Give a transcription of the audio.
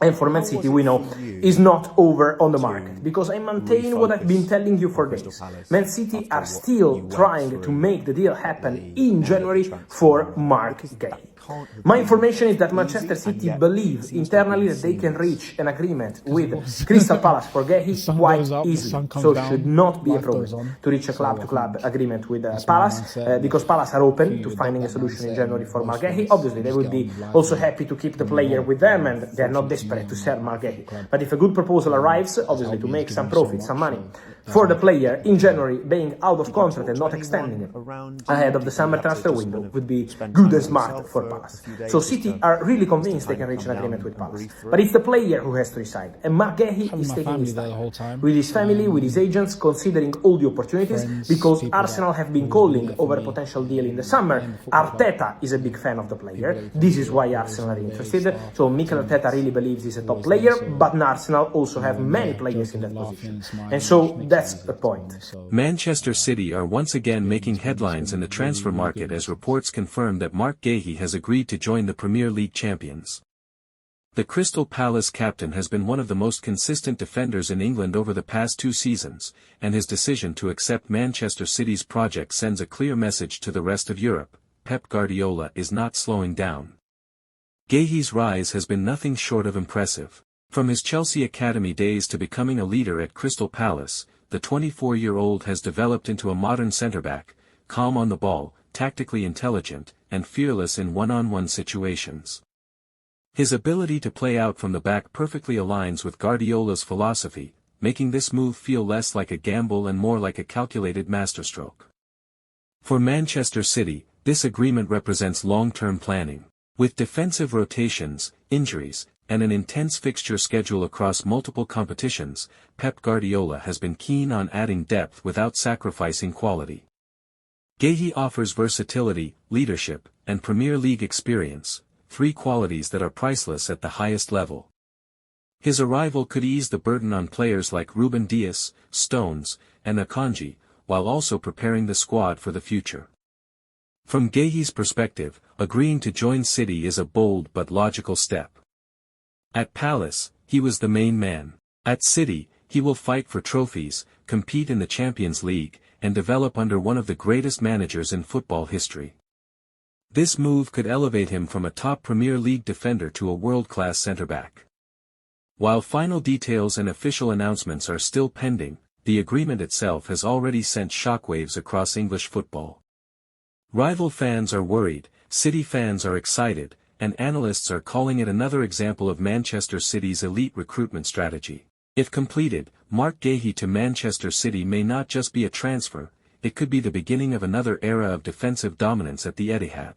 And for Man City, we know, is not over on the market, because I maintain what I've been telling you for days. Man City are still trying to make the deal happen in January for Marc Guehi. My information is that Manchester City believe internally that they can reach an agreement with Crystal Palace for Guehi quite easily, so should not be a problem to reach a club-to-club agreement with Palace, because Palace are open to finding a solution in January for Marc Guehi. Obviously, they would be also happy to keep the player with them, and they are not desperate to sell Marc Guehi. But if a good proposal arrives, obviously to make some profit, some money for the player in January, being out of contract and not extending it ahead of the summer transfer window would be good and smart for Palace. So City are really convinced they can reach an agreement with Palace. But it's the player who has to decide, and Marc Guehi is taking his time with his family, with his agents, considering all the opportunities, because Arsenal have been calling over a potential deal in the summer. Arteta is a big fan of the player. This is why Arsenal are interested. So Mikel Arteta really believes he's a top player, but Arsenal also have many players in that position. And so that's the point. Manchester City are once again making headlines in the transfer market as reports confirm that Marc Guehi has agreed to join the Premier League champions. The Crystal Palace captain has been one of the most consistent defenders in England over the past 2 seasons, and his decision to accept Manchester City's project sends a clear message to the rest of Europe: Pep Guardiola is not slowing down. Guehi's rise has been nothing short of impressive. From his Chelsea academy days to becoming a leader at Crystal Palace, the 24-year-old has developed into a modern centre-back, calm on the ball, tactically intelligent, and fearless in one-on-one situations. His ability to play out from the back perfectly aligns with Guardiola's philosophy, making this move feel less like a gamble and more like a calculated masterstroke. For Manchester City, this agreement represents long-term planning. With defensive rotations, injuries, and an intense fixture schedule across multiple competitions, Pep Guardiola has been keen on adding depth without sacrificing quality. Guehi offers versatility, leadership, and Premier League experience, 3 qualities that are priceless at the highest level. His arrival could ease the burden on players like Ruben Dias, Stones, and Akanji, while also preparing the squad for the future. From Guehi's perspective, agreeing to join City is a bold but logical step. At Palace, he was the main man. At City, he will fight for trophies, compete in the Champions League, and develop under one of the greatest managers in football history. This move could elevate him from a top Premier League defender to a world-class centre-back. While final details and official announcements are still pending, the agreement itself has already sent shockwaves across English football. Rival fans are worried, City fans are excited, and analysts are calling it another example of Manchester City's elite recruitment strategy. If completed, Marc Guehi to Manchester City may not just be a transfer, it could be the beginning of another era of defensive dominance at the Etihad.